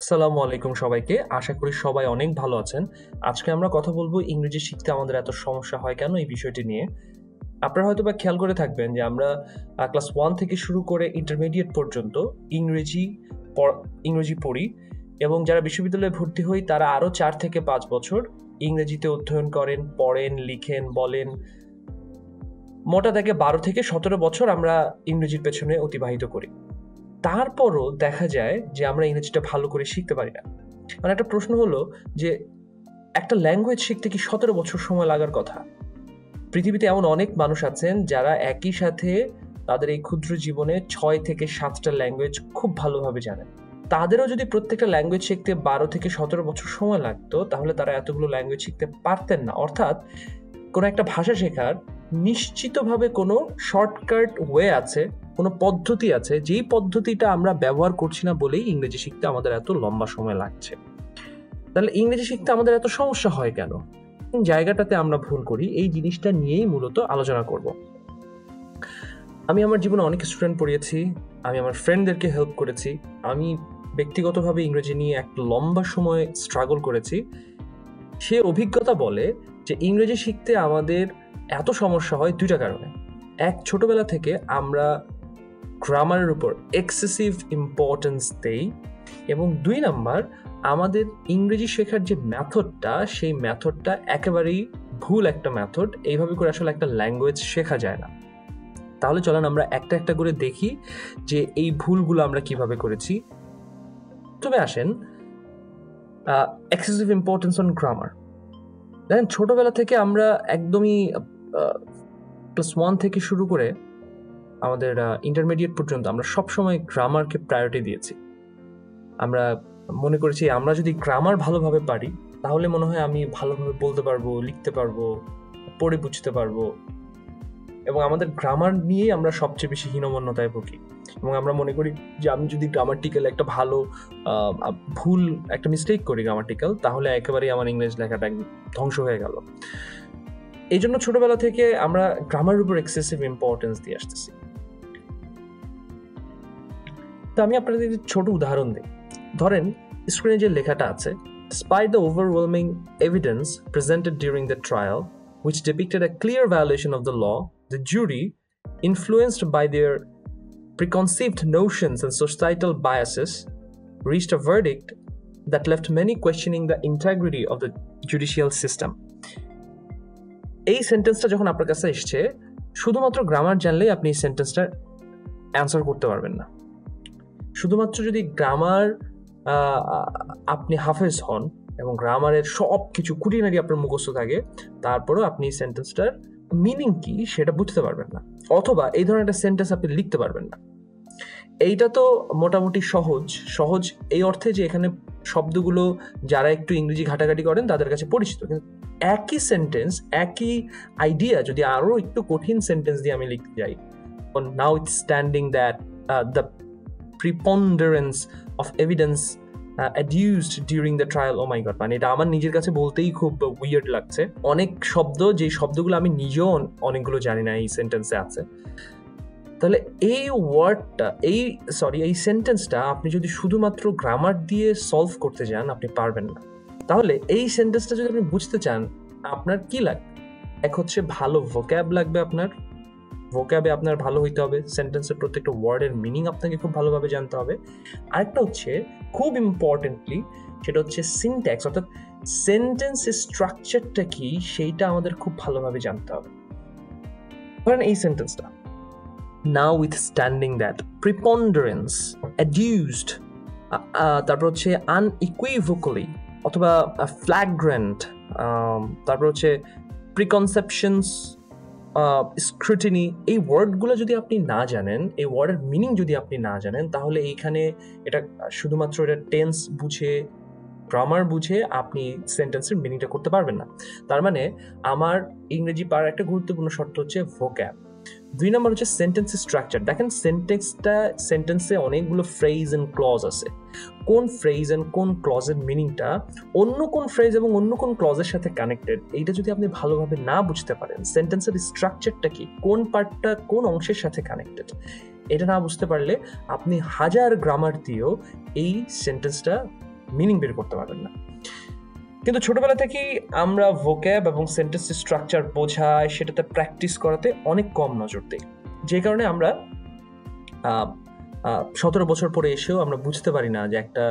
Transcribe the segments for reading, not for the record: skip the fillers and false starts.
আসসালামু আলাইকুম সবাইকে। আশা করি সবাই অনেক ভালো আছেন। আজকে আমরা কথা বলবো ইংরেজি শিখতে আমাদের এত সমস্যা হয় কেন এই বিষয়টি নিয়ে। আপনারা হয়তোবা খেয়াল করে থাকবেন যে আমরা ক্লাস 1 থেকে শুরু করে ইন্টারমিডিয়েট পর্যন্ত ইংরেজি ইংরেজি পড়ি এবং যারা বিশ্ববিদ্যালয়ে ভর্তি হই তারা আরও 4 থেকে 5 বছর ইংরেজিতে অধ্যয়ন করেন, পড়েন, লিখেন, বলেন। মোটা দাগে 12 থেকে 17 বছর আমরা ইংরেজির পেছনে অতিবাহিত করি। তারপরও দেখা যায় যে আমরা ইংরেজিটা ভালো করে শিখতে পারি না। মানে একটা প্রশ্ন হলো যে একটা ল্যাঙ্গুয়েজ শিখতে কি 17 বছর সময় লাগার কথা? পৃথিবীতে এমন অনেক মানুষ আছেন যারা একই সাথে তাদের এই ক্ষুদ্র জীবনে 6 থেকে 7টা ল্যাঙ্গুয়েজ খুব ভালোভাবে জানেন। তাদেরও যদি প্রত্যেকটা ল্যাঙ্গুয়েজ শিখতে 12 থেকে 17 বছর সময় লাগতো তাহলে তারা এতগুলো ল্যাঙ্গুয়েজ শিখতে পারতেন না। অর্থাৎ কোনো একটা ভাষা শেখার নিশ্চিতভাবে কোনো শর্টকাট ওয়ে আছে, কোনো পদ্ধতি আছে, যেই পদ্ধতিটা আমরা ব্যবহার করছি না বলেই ইংরেজি শিখতে আমাদের এত লম্বা সময় লাগছে। তাহলে ইংরেজি শিখতে আমাদের এত সমস্যা হয় কেন? জায়গাটাতে আমরা ভুল করি, এই জিনিসটা নিয়েই মূলত আলোচনা করব। আমি আমার জীবনে অনেক স্টুডেন্ট পড়িয়েছি, আমি আমার ফ্রেন্ডদেরকে হেল্প করেছি, আমি ব্যক্তিগতভাবে ইংরেজি নিয়ে একটা লম্বা সময় স্ট্রাগল করেছি। সে অভিজ্ঞতা বলে যে ইংরেজি শিখতে আমাদের এত সমস্যা হয় দুইটা কারণে। এক, ছোটবেলা থেকে আমরা গ্রামারের উপর এক্সেসিভ ইম্পর্টেন্স দেই, এবং 2 নাম্বার, আমাদের ইংরেজি শেখার যে মেথডটা সেই মেথডটা একেবারেই ভুল একটা মেথড। এইভাবে করে আসলে একটা ল্যাঙ্গুয়েজ শেখা যায় না। তাহলে চলেন আমরা একটা একটা করে দেখি যে এই ভুলগুলো আমরা কিভাবে করেছি। তবে আসেন, এক্সেসিভ ইম্পর্টেন্স অন গ্রামার। দেখেন, ছোটবেলা থেকে আমরা একদমই ক্লাস 1 থেকে শুরু করে আমাদের ইন্টারমিডিয়েট পর্যন্ত আমরা সবসময় গ্রামারকে প্রায়োরিটি দিয়েছি। আমরা মনে করেছি আমরা যদি গ্রামার ভালোভাবে পারি তাহলে মনে হয় আমি ভালোভাবে বলতে পারবো, লিখতে পারবো, পড়ে বুঝতে পারবো, এবং আমাদের গ্রামার নিয়েই আমরা সবচেয়ে বেশি হীনমন্যতায় ভুগি। এবং আমরা মনে করি যে আমি যদি গ্রামাটিক্যাল একটা ভালো ভুল একটা মিস্টেক করি গ্রামাটিক্যাল, তাহলে একেবারেই আমার ইংরেজ লেখাটা ধ্বংস হয়ে গেল। এই জন্য ছোটবেলা থেকে আমরা গ্রামারের উপর এক্সেসিভ ইম্পর্টেন্স দিয়ে আসতেছি। তো আমি আপনাদের ছোট উদাহরণ দিই। ধরেন, স্ক্রিনে যে লেখাটা আছে, despite the overwhelming evidence presented during the trial which depicted a clear violation of the law, the jury, influenced by their preconceived notions and societal biases, reached a verdict that left many questioning the integrity of the judicial system. এই সেন্টেন্সটা যখন আপনার কাছে এসছে, শুধুমাত্র grammar জানলেই আপনি এই সেন্টেন্সটার অ্যান্সার করতে পারবেন না। শুধুমাত্র যদি গ্রামার আপনি হাফেজ হন এবং গ্রামারের সব কিছু খুঁটিনাটি আপনার মুখস্থ থাকে, তারপরেও আপনি সেন্টেন্সটার মিনিং কি সেটা বুঝতে পারবেন না, অথবা এই ধরনের একটা সেন্টেন্স আপনি লিখতে পারবেন না। এইটা তো মোটামুটি সহজ এই অর্থে যে এখানে শব্দগুলো যারা একটু ইংরেজি ঘাটাঘাটি করেন তাদের কাছে পরিচিত, কিন্তু একই সেন্টেন্স, একই আইডিয়া যদি আরও একটু কঠিন সেন্টেন্স দিয়ে আমি লিখতে যাই, now it's standing that the preponderance of evidence adduced during the trial, oh my god, মানে এটা আমার নিজের কাছে বলতেই খুব উইয়ার্ড লাগছে। অনেক শব্দ, যে শব্দগুলো আমি নিজেও অনেকগুলো জানি না এই সেন্টেন্সে আছে। তাহলে এই ওয়ার্ডটা, এই সেন্টেন্সটা আপনি যদি শুধুমাত্র গ্রামার দিয়ে সলভ করতে যান আপনি পারবেন না। তাহলে এই সেন্টেন্সটা যদি আপনি বুঝতে চান, আপনার কি লাগবে? এক হচ্ছে ভালো ভোক্যাব লাগবে, আপনার ভোক্যাবে আপনার ভালো হইতে হবে, সেন্টেন্সের প্রত্যেকটা ওয়ার্ডের মিনিং আপনাকে খুব ভালোভাবে জানতে হবে। আরেকটা হচ্ছে খুব ইম্পর্টেন্টলি, সেটা হচ্ছে সিনট্যাক্স, অর্থাৎ সেন্টেন্সের স্ট্রাকচারটা কি সেইটা আমাদের খুব ভালোভাবে জানতে হবে। ধরেন এই সেন্টেন্সটা, notwithstanding that preponderance adduced, তারপর হচ্ছে unequivocally অথবা flagrant, তারপর হচ্ছে preconceptions, স্ক্রুটিনি, এই ওয়ার্ডগুলো যদি আপনি না জানেন, এই ওয়ার্ডের মিনিং যদি আপনি না জানেন, তাহলে এইখানে এটা শুধুমাত্র এটা টেন্স বুঝে, গ্রামার বুঝে আপনি সেন্টেন্সের মিনিংটা করতে পারবেন না। তার মানে আমার ইংরেজি পারার একটা গুরুত্বপূর্ণ শর্ত হচ্ছে ভোক্যাব। 2 নম্বর হচ্ছে সেন্টেন্সের স্ট্রাকচার। দেখেন, সেন্টেন্সে অনেকগুলো ফ্রেজ এন্ড ক্লজ আছে। কোন ফ্রেজ এন্ড কোন ক্লজের মিনিংটা অন্য কোন ফ্রেজ এবং অন্য কোন ক্লজের সাথে কানেক্টেড, এইটা যদি আপনি ভালোভাবে না বুঝতে পারেন, সেন্টেন্সের স্ট্রাকচারটা কি, কোন পার্টটা কোন অংশের সাথে কানেক্টেড, এটা না বুঝতে পারলে আপনি হাজার গ্রামার দিয়েও এই সেন্টেন্সটা মিনিং বের করতে পারবেন না। কিন্তু ছোটবেলা থেকেই আমরা ভোক্যাব এবং সেন্টেন্স স্ট্রাকচার বোঝায় সেটাতে প্র্যাকটিস করাতে অনেক কম নজর দিই, যে কারণে আমরা 17 বছর পরে এসেও আমরা বুঝতে পারি না যে একটা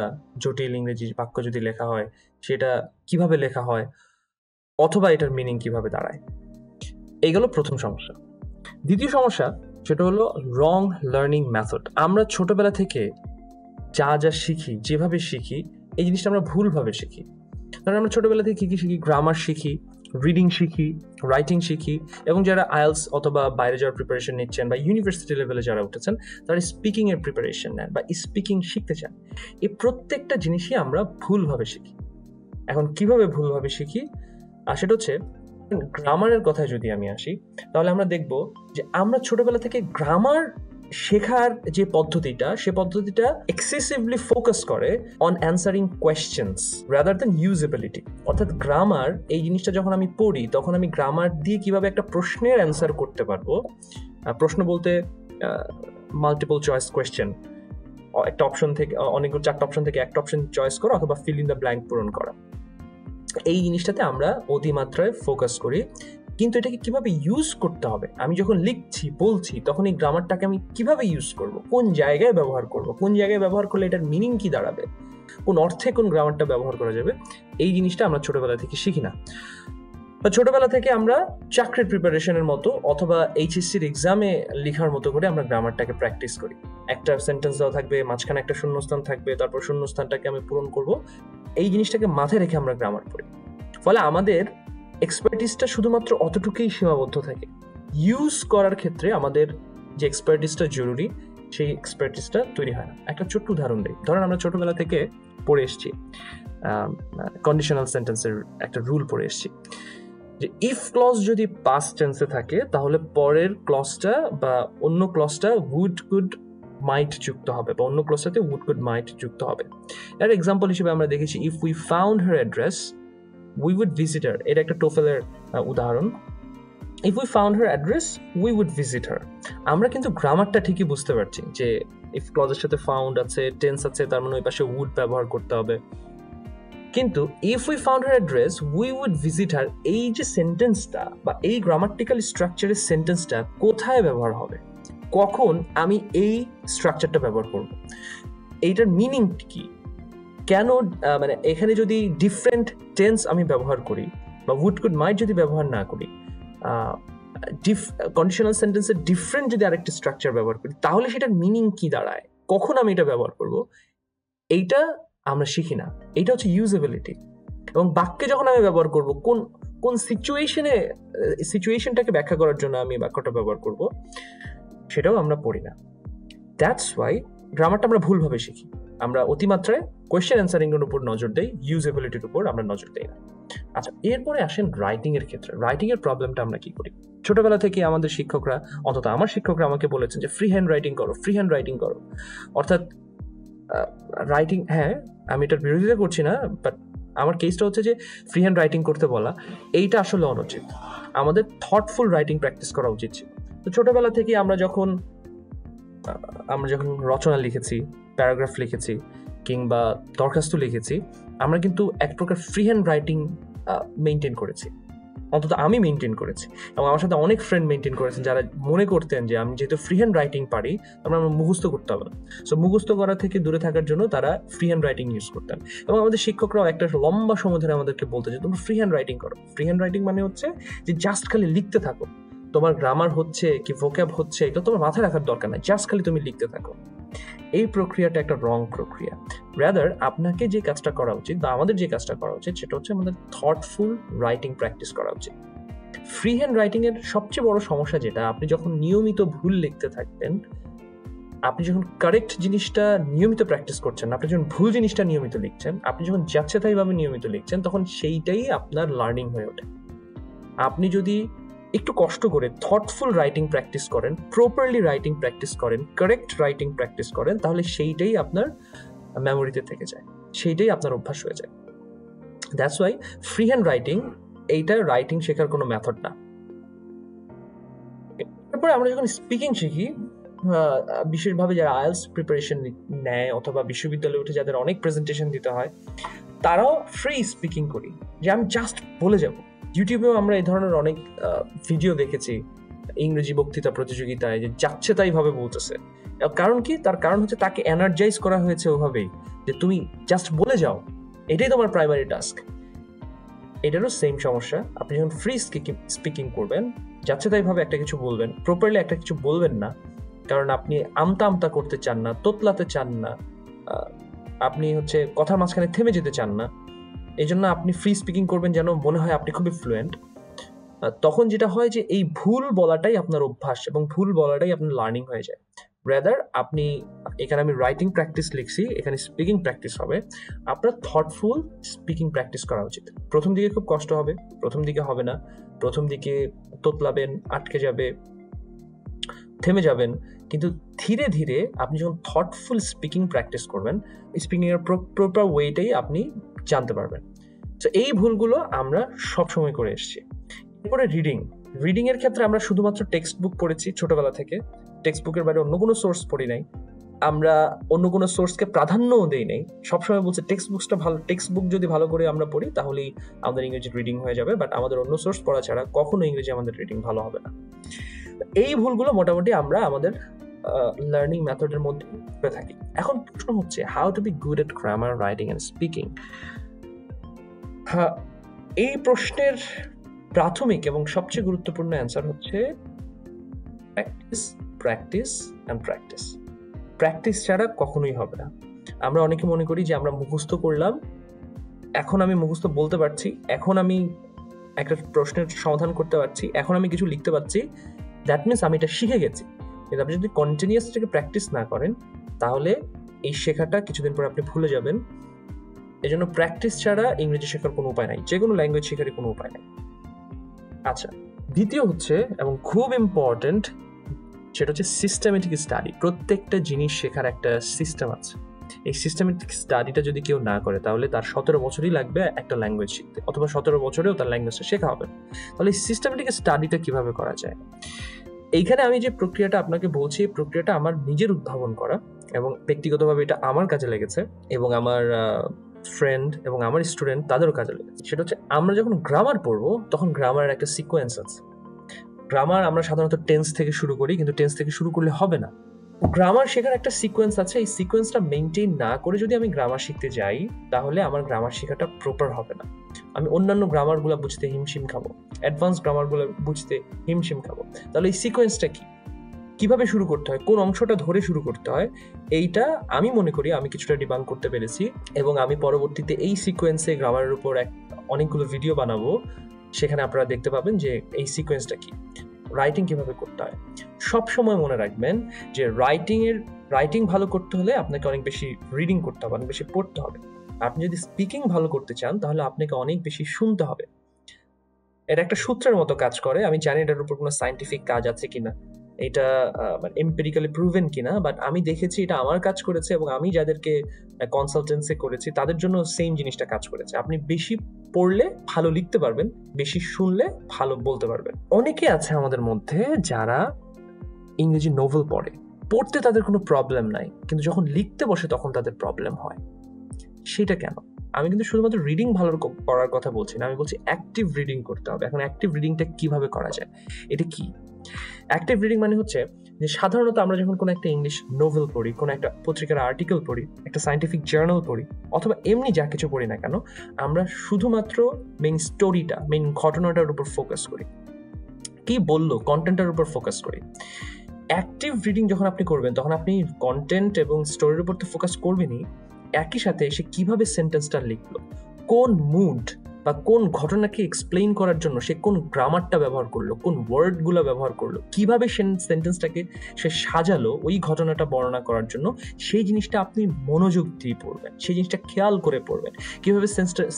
জটিল ইংরেজি বাক্য যদি লেখা হয় সেটা কিভাবে লেখা হয় অথবা এটার মিনিং কিভাবে দাঁড়ায়। এই গেল প্রথম সমস্যা। দ্বিতীয় সমস্যা সেটা হলো রং লার্নিং মেথড। আমরা ছোটবেলা থেকে যা যা শিখি, যেভাবে শিখি, এই জিনিসটা আমরা ভুলভাবে শিখি। কারণ আমরা ছোটবেলা থেকে কী কী শিখি? গ্রামার শিখি, রিডিং শিখি, রাইটিং শিখি, এবং যারা আইএলস অথবা বাইরে যাওয়ার প্রিপারেশন নিচ্ছেন বা ইউনিভার্সিটি লেভেলে যারা উঠেছেন তারা স্পিকিংয়ের প্রিপারেশন নেন বা স্পিকিং শিখতে চান, এই প্রত্যেকটা জিনিসই আমরা ভুলভাবে শিখি। এখন কিভাবে ভুলভাবে শিখি? আর সেটা হচ্ছে গ্রামারের কথায় যদি আমি আসি, তাহলে আমরা দেখব যে আমরা ছোটবেলা থেকে গ্রামার শেখার যে পদ্ধতিটা, সে পদ্ধতিটা এক্সেসিভলি ফোকাস করে on answering questions rather than usability. অর্থাৎ গ্রামার এই জিনিসটা যখন আমি পড়ি তখন আমি গ্রামার দিয়ে কিভাবে একটা প্রশ্নের অ্যান্সার করতে পারবো, প্রশ্ন বলতে মাল্টিপল চয়েস কোয়েশ্চেন, একটা অপশন থেকে অনেকগুলো 4টা অপশন থেকে একটা অপশন চয়েস করা অথবা ফিল ইন দ্য ব্ল্যাঙ্ক পূরণ করা, এই জিনিসটাতে আমরা অতিমাত্রায় ফোকাস করি। কিন্তু এটাকে কিভাবে ইউজ করতে হবে, আমি যখন লিখছি বলছি তখন এই গ্রামারটাকে আমি কিভাবে ইউজ করব, কোন জায়গায় ব্যবহার করব, কোন জায়গায় ব্যবহার করলে এটার মিনিং কি দাঁড়াবে, কোন অর্থে কোন গ্রামারটা ব্যবহার করা যাবে, এই জিনিসটা আমরা ছোটবেলা থেকে শিখি না। ছোটবেলা থেকে আমরা চাকরির প্রিপারেশনের মতো অথবা এইচএসসির এক্সামে লেখার মতো করে আমরা গ্রামারটাকে প্র্যাকটিস করি। একটা সেন্টেন্স দেওয়া থাকবে, মাঝখানে একটা শূন্যস্থান থাকবে, তারপর শূন্যস্থানটাকে আমি পূরণ করব, এই জিনিসটাকে মাথায় রেখে আমরা গ্রামার পড়ি। ফলে আমাদের এক্সপার্টিসটা শুধুমাত্র অতটুকুই সীমাবদ্ধ থাকে। ইউজ করার ক্ষেত্রে আমাদের যে এক্সপার্টিসটা জরুরি সেই এক্সপার্টিসটা তৈরি হয় না। একটা ছোট্ট উদাহরণ দিই। ধরেন আমরা ছোটবেলা থেকে পড়ে এসেছি, কন্ডিশনাল সেন্টেন্সের একটা রুল পড়ে এসেছি যে ইফ ক্লজ যদি পাস্ট টেন্সে থাকে তাহলে পরের ক্লজটা বা অন্য ক্লজটা উড কুড মাইট যুক্ত হবে, বা অন্য ক্লজটাতে উড কুড মাইট যুক্ত হবে। এর এক্সাম্পল হিসেবে আমরা দেখেছি if we found her address we would visit her, এটা একটা টোফেলের উদাহরণ। if we found her address we would visit her। আমরা কিন্তু গ্রামারটা ঠিকই বুঝতে পারছি যে if ক্লজের সাথে ফাউন্ড আছে, টেন্স আছে, তার মানে ওই পাশে would ব্যবহার করতে হবে। কিন্তু if we found her address we would visit her, এই যে সেন্টেন্সটা বা এই গ্রামাটিক্যাল স্ট্রাকচারের সেন্টেন্সটা কোথায় ব্যবহার হবে, কখন আমি এই স্ট্রাকচারটা ব্যবহার করব, এইটার মিনিং কি, কেন, মানে এখানে যদি ডিফারেন্ট টেন্স আমি ব্যবহার করি বা উড কুড মাইট যদি ব্যবহার না করি, কন্ডিশনাল সেন্টেন্সের ডিফারেন্ট যদি আরেকটা স্ট্রাকচার ব্যবহার করি, তাহলে সেটার মিনিং কি দাঁড়ায়, কখন আমি এটা ব্যবহার করব, এইটা আমরা শিখি না। এইটা হচ্ছে ইউজেবিলিটি। এবং বাক্যে যখন আমি ব্যবহার করব, কোন কোন সিচুয়েশনটাকে ব্যাখ্যা করার জন্য আমি বাক্যটা ব্যবহার করব, সেটাও আমরা পড়ি না। দ্যাটস ওয়াই গ্রামারটা আমরা ভুলভাবে শিখি। আমরা অতিমাত্রায় কোয়েশ্চেন অ্যান্সারিং এর উপর নজর দেই, ইউজেবিলিটির উপর আমরা নজর দেই না। আচ্ছা, এরপরে আসেন রাইটিং এর ক্ষেত্রে। রাইটিং এর প্রবলেমটা আমরা কি করি? ছোটবেলা থেকে আমাদের শিক্ষকরা, অন্তত আমার শিক্ষকরা আমাকে বলেছেন যে ফ্রি হ্যান্ড রাইটিং করো, ফ্রি হ্যান্ড রাইটিং করো। অর্থাৎ রাইটিং, হ্যাঁ আমি এটার বিরোধিতা করছি না, বাট আমার কেসটা হচ্ছে যে ফ্রি হ্যান্ড রাইটিং করতে বলা এইটা আসলে অনুচিত। আমাদের থটফুল রাইটিং প্র্যাকটিস করা উচিত ছিল। তো ছোটবেলা থেকে আমরা যখন রচনা লিখেছি, প্যারাগ্রাফ লিখেছি কিংবা দরখাস্ত লিখেছি, আমরা কিন্তু এক প্রকার ফ্রি হ্যান্ড রাইটিং মেনটেন করেছি, অন্তত আমি মেনটেন করেছি, এবং আমার সাথে অনেক ফ্রেন্ড মেনটেন করেছেন যারা মনে করতেন যে আমি যেহেতু ফ্রি হ্যান্ড রাইটিং পারি আমরা মুখস্থ করতে হবে না। সো মুখস্থ করা থেকে দূরে থাকার জন্য তারা ফ্রি হ্যান্ড রাইটিং ইউজ করতেন। এবং আমাদের শিক্ষকরাও একটা লম্বা সময় ধরে আমাদেরকে বলতে যে তোমরা ফ্রি হ্যান্ড রাইটিং করো। ফ্রি হ্যান্ড রাইটিং মানে হচ্ছে যে জাস্ট খালি লিখতে থাকো, তোমার গ্রামার হচ্ছে কি ভোক্যাব হচ্ছে এটা তোমার মাথায় রাখার দরকার নাই, জাস্ট খালি তুমি লিখতে থাকো। এই প্রক্রিয়াটা একটা রং প্রক্রিয়া। রাদার আপনাকে যে কাজটা করা উচিত বা আমাদের যে কাজটা করা উচিত সেটা হচ্ছে আমাদের থটফুল রাইটিং প্র্যাকটিস করা উচিত। ফ্রি হ্যান্ড রাইটিং এর সবচেয়ে বড় সমস্যা যেটা, আপনি যখন নিয়মিত ভুল লিখতে থাকবেন, আপনি যখন কারেক্ট জিনিসটা নিয়মিত প্র্যাকটিস করছেন, আপনি যখন ভুল জিনিসটা নিয়মিত লিখছেন, আপনি যখন যাচ্ছে তাইভাবে নিয়মিত লিখছেন, তখন সেইটাই আপনার লার্নিং হয়ে ওঠে। আপনি যদি একটু কষ্ট করে থটফুল রাইটিং প্র্যাকটিস করেন, প্রপারলি রাইটিং প্র্যাকটিস করেন, কারেক্ট রাইটিং প্র্যাকটিস করেন, তাহলে সেইটাই আপনার মেমোরিতে থেকে যায়, সেইটাই আপনার অভ্যাস হয়ে যায়। That's why free hand writing এইটা রাইটিং শেখার কোনো মেথড না। তারপরে আমরা যখন স্পিকিং শিখি, বিশেষভাবে যারা আইএলটিএস প্রিপারেশন নেয় অথবা বিশ্ববিদ্যালয়ে উঠে যাদের অনেক প্রেজেন্টেশন দিতে হয়, তারাও ফ্রি স্পিকিং করি, যে আমি জাস্ট বলে যাব। ইউটিউবেও আমরা এই ধরনের অনেক ভিডিও দেখেছি ইংরেজি বক্তৃতা প্রতিযোগিতায়, যে যাচ্ছে তাই ভাবে বলতেছে। কারণ কি? তার কারণ হচ্ছে তাকে এনার্জাইজ করা হয়েছে ওভাবেই, যে তুমি জাস্ট বলে যাও, এটাই তোমার প্রাইমারি টাস্ক। এটারও সেম সমস্যা। আপনি যখন ফ্রি স্পিকিং করবেন, যাচ্ছে তাই ভাবে একটা কিছু বলবেন, প্রপারলি একটা কিছু বলবেন না, কারণ আপনি আমতা আমতা করতে চান না, তোতলাতে চান না, আপনি হচ্ছে কথার মাঝখানে থেমে যেতে চান না, এই জন্য আপনি ফ্রি স্পিকিং করবেন যেন মনে হয় আপনি খুবই ফ্লুয়েন্ট। তখন যেটা হয় যে এই ভুল বলাটাই আপনার অভ্যাস এবং ভুল বলাটাই আপনার লার্নিং হয়ে যায়। রাদার আপনি, এখানে আমি রাইটিং প্র্যাকটিস লিখছি, এখানে স্পিকিং প্র্যাকটিস হবে, আপনার থটফুল স্পিকিং প্র্যাকটিস করা উচিত। প্রথম দিকে খুব কষ্ট হবে, প্রথম দিকে হবে না, প্রথম দিকে তোতলাবেন, আটকে যাবে, থেমে যাবেন, কিন্তু ধীরে ধীরে আপনি যখন থটফুল স্পিকিং প্র্যাকটিস করবেন, স্পিকিং এর প্রপার ওয়েটাই আপনি জানতে পারবেন। তো এই ভুলগুলো আমরা সবসময় করে এসেছি। এরপরে রিডিং এর ক্ষেত্রে আমরা শুধুমাত্র টেক্সট বুক পড়েছি ছোটবেলা থেকে, টেক্সট বুকের বাইরে অন্য কোনো সোর্স পড়ি নাই, আমরা অন্য কোনো সোর্সকে প্রাধান্যও দেই নাই। সবসময় বলছে টেক্সট বুকটা ভালো, টেক্সট বুক যদি ভালো করে আমরা পড়ি তাহলেই আমাদের ইংরেজি রিডিং হয়ে যাবে, বাট আমাদের অন্য সোর্স পড়া ছাড়া কখনো ইংরেজি আমাদের রিডিং ভালো হবে না। এই ভুলগুলো মোটামুটি আমরা আমাদের লার্নিং মেথডের মধ্যে করে থাকি। এখন প্রশ্ন হচ্ছে, how to be good at grammar, writing and speaking. এই প্রশ্নের প্রাথমিক এবং সবচেয়ে গুরুত্বপূর্ণ অ্যান্সার হচ্ছে practice, practice and practice. Practice ছাড়া কখনোই হবে না। আমরা অনেকে মনে করি যে আমরা মুখস্থ করলাম, এখন আমি মুখস্থ বলতে পারছি, এখন আমি একটা প্রশ্নের সমাধান করতে পারছি, এখন আমি কিছু লিখতে পারছি, দ্যাট মিনস আমি এটা শিখে গেছি। কিন্তু আপনি যদি কন্টিনিউয়াস থেকে প্র্যাকটিস না করেন, তাহলে এই শেখাটা কিছুদিন পর আপনি ভুলে যাবেন। এই জন্য প্র্যাকটিস ছাড়া ইংরেজি শেখার কোনো উপায় নাই, যে কোনো ল্যাঙ্গুয়েজ শেখারই কোনো উপায় নাই। আচ্ছা, দ্বিতীয় হচ্ছে এবং খুব ইম্পর্টেন্ট, সেটা হচ্ছে সিস্টেমেটিক স্টাডি। প্রত্যেকটা জিনিস শেখার একটা সিস্টেম আছে। এই সিস্টেমেটিক স্টাডিটা যদি কেউ না করে, তাহলে তার 17 বছরই লাগবে একটা ল্যাঙ্গুয়েজ শিখতে, অথবা 17 বছরেও তার ল্যাঙ্গুয়েজটা শেখা হবে। তাহলে এই সিস্টেমেটিক স্টাডিটা কিভাবে করা যায়? এইখানে আমি যে প্রক্রিয়াটা আপনাকে বলছি, এই প্রক্রিয়াটা আমার নিজের উদ্ভাবন করা, এবং ব্যক্তিগতভাবে এটা আমার কাজে লেগেছে এবং আমার ফ্রেন্ড এবং আমার স্টুডেন্ট তাদেরও কাজে লেগেছে। সেটা হচ্ছে, আমরা যখন গ্রামার পড়বো তখন গ্রামারের একটা সিকোয়েন্স আছে। গ্রামার আমরা সাধারণত টেন্স থেকে শুরু করি, কিন্তু টেন্স থেকে শুরু করলে হবে না। গ্রামার শেখার একটা সিকোয়েন্স আছে। এই সিকোয়েন্সটা মেনটেন না করে যদি আমি গ্রামার শিখতে যাই, তাহলে আমার গ্রামার শেখাটা প্রপার হবে না। আমি অন্যান্য গ্রামারগুলো বুঝতে হিমশিম খাবো, অ্যাডভান্স গ্রামারগুলো বুঝতে হিমশিম খাবো। তাহলে এই সিকোয়েন্সটা কি, কিভাবে শুরু করতে হয়, কোন অংশটা ধরে শুরু করতে হয়, এইটা আমি মনে করি আমি কিছুটা ডিবাঙ্ক করতে পেরেছি, এবং আমি পরবর্তীতে এই সিকোয়েন্সে গ্রামারের উপর অনেকগুলো ভিডিও বানাবো। সেখানে আপনারা দেখতে পাবেন যে এই সিকোয়েন্সটা কি, রাইটিং কিভাবে করতে হয়। সবসময় মনে রাখবেন যে রাইটিং ভালো করতে হলে আপনাকে অনেক বেশি রিডিং করতে হবে, অনেক বেশি পড়তে হবে। আপনি যদি স্পিকিং ভালো করতে চান, তাহলে আপনাকে অনেক বেশি শুনতে হবে। এটা একটা সূত্রের মতো কাজ করে। আমি জানি এটার উপর কোনো সায়েন্টিফিক কাজ আছে কিনা, এটা এম্পিরিক্যালি প্রুভেন কিনা, বাট আমি দেখেছি এটা আমার কাজ করেছে, এবং আমি যাদেরকে কনসালটেন্সি করেছি তাদের জন্য সেম জিনিসটা কাজ করেছে। আপনি বেশি পড়লে ভালো লিখতে পারবেন, বেশি শুনলে ভালো বলতে পারবেন। অনেকে আছে আমাদের মধ্যে যারা ইংরেজি নোভেল পড়তে তাদের কোনো প্রবলেম নাই, কিন্তু যখন লিখতে বসে তখন তাদের প্রবলেম হয়। সেটা কেন? আমি কিন্তু শুধুমাত্র রিডিং ভালো করার কথা বলছি না, আমি বলছি অ্যাক্টিভ রিডিং করতে হবে। এখন অ্যাক্টিভ রিডিংটা কিভাবে করা যায়, এটা কি? অ্যাক্টিভ রিডিং মানে হচ্ছে যে সাধারণত আমরা যখন কোনো একটা ইংলিশ নোভেল পড়ি, কোনো একটা পত্রিকার আর্টিকেল পড়ি, একটা সায়েন্টিফিক জার্নাল পড়ি, অথবা এমনি যা কিছু পড়ি না কেন, আমরা শুধুমাত্র মেইন স্টোরিটা, মেইন ঘটনাটার উপর ফোকাস করি, কি বললো কন্টেন্টের উপর ফোকাস করি। অ্যাক্টিভ রিডিং যখন আপনি করবেন, তখন আপনি কন্টেন্ট এবং স্টোরির উপর তো ফোকাস করবেনই, একই সাথে সে কিভাবে সেন্টেন্সটা লিখলো, কোন মুড বা কোন ঘটনাকে এক্সপ্লেইন করার জন্য সে কোন গ্রামারটা ব্যবহার করলো, কোন ওয়ার্ডগুলো ব্যবহার করলো, কিভাবে সেন্টেন্সটাকে সে সাজালো ওই ঘটনাটা বর্ণনা করার জন্য, সেই জিনিসটা আপনি মনোযোগ দিয়ে পড়বেন, সেই জিনিসটা খেয়াল করে পড়বেন। কিভাবে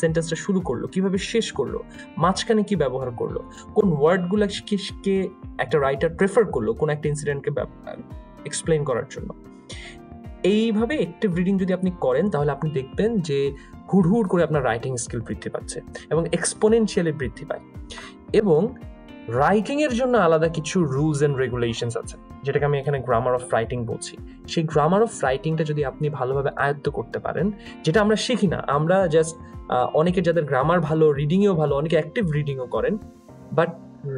সেন্টেন্সটা শুরু করলো, কিভাবে শেষ করলো, মাঝখানে কি ব্যবহার করলো, কোন ওয়ার্ডগুলোকে একটা রাইটার প্রেফার করলো কোন একটা ইনসিডেন্টকে এক্সপ্লেইন করার জন্য। এইভাবে অ্যাক্টিভ রিডিং যদি আপনি করেন, তাহলে আপনি দেখবেন যে হুড় করে আপনার রাইটিং স্কিল বৃদ্ধি পাচ্ছে এবং এক্সপোনেনশিয়ালি বৃদ্ধি পায়। এবং রাইটিং এর জন্য আলাদা কিছু রুলস এন্ড রেগুলেশনস আছে, যেটাকে আমি এখানে গ্রামার অফ রাইটিং বলছি। সেই গ্রামার অফ রাইটিংটা যদি আপনি ভালোভাবে আয়ত্ত করতে পারেন, যেটা আমরা শিখি না, আমরা জাস্ট অনেকে যাদের গ্রামার ভালো, রিডিংয়েও ভালো, অনেকে অ্যাক্টিভ রিডিংও করেন, বাট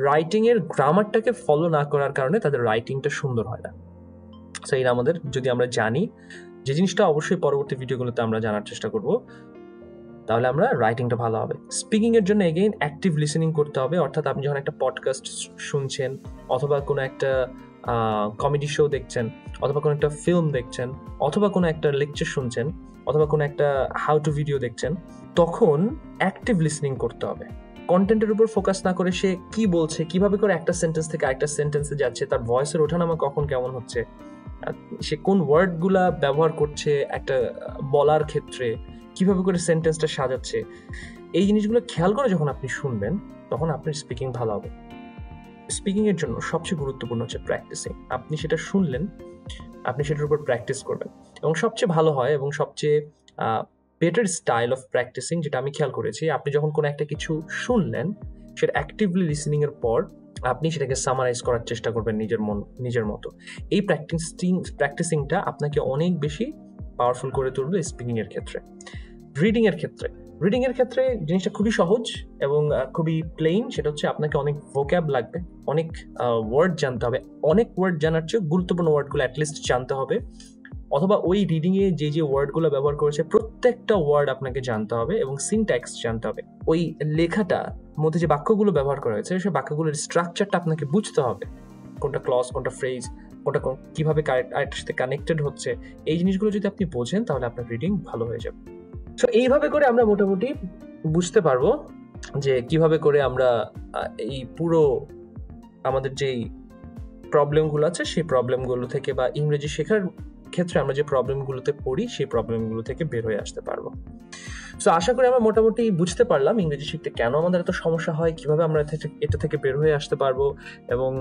রাইটিং এর গ্রামারটাকে ফলো না করার কারণে তাদের রাইটিংটা সুন্দর হয় না। সো এটা আমাদের যদি আমরা জানি, যে জিনিসটা অবশ্যই পরবর্তী ভিডিওগুলোতে আমরা জানার চেষ্টা করব, তাহলে আমরা রাইটিংটা ভালো হবে। স্পিকিং এর জন্য এগেইন অ্যাক্টিভ লিসেনিং করতে হবে, অর্থাৎ আপনি যখন একটা পডকাস্ট শুনছেন, অথবা কোনো একটা কমেডি শো দেখছেন, অথবা কোনো একটা ফিল্ম দেখছেন, অথবা কোনো একটা লেকচার শুনছেন, অথবা কোনো একটা হাউ টু ভিডিও দেখছেন, তখন অ্যাক্টিভ লিসেনিং করতে হবে। কন্টেন্টের উপর ফোকাস না করে সে কি বলছে, কিভাবে করে একটা সেন্টেন্স থেকে আরেকটা সেন্টেন্সে যাচ্ছে, তার ভয়েসের ওঠানামা কখন কেমন হচ্ছে, সে কোন ওয়ার্ডগুলা ব্যবহার করছে একটা বলার ক্ষেত্রে, কিভাবে করে সেন্টেন্সটা সাজাচ্ছে, এই জিনিসগুলো খেয়াল করে যখন আপনি শুনবেন, তখন আপনার স্পিকিং ভালো হবে। স্পিকিং এর জন্য সবচেয়ে গুরুত্বপূর্ণ হচ্ছে প্র্যাকটিসিং। আপনি সেটা শুনলেন, আপনি সেটার উপর প্র্যাকটিস করবেন, এবং সবচেয়ে ভালো হয় এবং সবচেয়ে বেটার স্টাইল অফ প্র্যাকটিসিং, যেটা আমি খেয়াল করেছি, আপনি যখন কোনো একটা কিছু শুনলেন, সেটা অ্যাক্টিভলি লিসেনিং এর পর আপনি সেটাকে সামারাইজ করার চেষ্টা করবেন নিজের মতো। এই প্র্যাকটিসিংটা আপনাকে অনেক বেশি পাওয়ারফুল করে তুলবে স্পিকিং এর ক্ষেত্রে। রিডিং এর ক্ষেত্রে জিনিসটা খুবই সহজ এবং খুবই প্লেন। সেটা হচ্ছে আপনাকে অনেক ভোক্যাব লাগবে, অনেক ওয়ার্ড জানতে হবে। অনেক ওয়ার্ড জানার চেয়ে গুরুত্বপূর্ণ ওয়ার্ডগুলো অ্যাটলিস্ট জানতে হবে, অথবা ওই রিডিংয়ে যে ওয়ার্ডগুলো ব্যবহার করেছে প্রত্যেকটা ওয়ার্ড আপনাকে জানতে হবে এবং সিনট্যাক্স জানতে হবে। ওই লেখাটা মধ্যে যে বাক্যগুলো ব্যবহার করা হয়েছে, সেই বাক্যগুলোর স্ট্রাকচারটা আপনাকে বুঝতে হবে, কোনটা ক্লজ, কোনটা ফ্রেজ, কোনটা কিভাবে আরেকটার সাথে কানেক্টেড হচ্ছে। এই জিনিসগুলো যদি আপনি বোঝেন, তাহলে আপনার রিডিং ভালো হয়ে যাবে। সো এইভাবে করে আমরা মোটামুটি বুঝতে পারবো যে কিভাবে করে আমরা এই পুরো আমাদের যেই প্রবলেমগুলো আছে, সেই প্রবলেমগুলো থেকে, বা ইংরেজি শেখার ক্ষেত্রে আমরা যে প্রবলেমগুলোতে পড়ি, সেই প্রবলেমগুলো থেকে বের হয়ে আসতে পারবো। সো আশা করি আমরা মোটামুটি বুঝতে পারলাম ইংরেজি শিখতে কেন আমাদের এত সমস্যা হয়, কিভাবে আমরা এটা থেকে বের হয়ে আসতে পারবো। এবং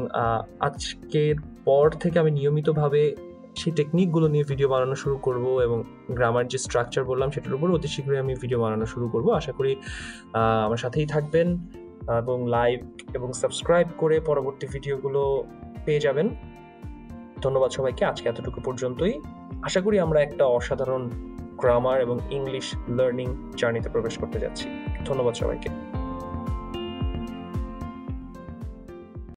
আজকের পর থেকে আমি নিয়মিতভাবে সেই টেকনিকগুলো নিয়ে ভিডিও বানানো শুরু করব, এবং গ্রামার যে স্ট্রাকচার বললাম সেটার উপর অতি শীঘ্রই আমি ভিডিও বানানো শুরু করব। আশা করি আমার সাথেই থাকবেন এবং লাইক এবং সাবস্ক্রাইব করে পরবর্তী ভিডিওগুলো পেয়ে যাবেন। ধন্যবাদ সবাইকে। আজকে এতটুকু পর্যন্তই। আশা করি আমরা একটা অসাধারণ গ্রামার এবং ইংলিশ লার্নিং জার্নিতে প্রবেশ করতে যাচ্ছি। ধন্যবাদ সবাইকে।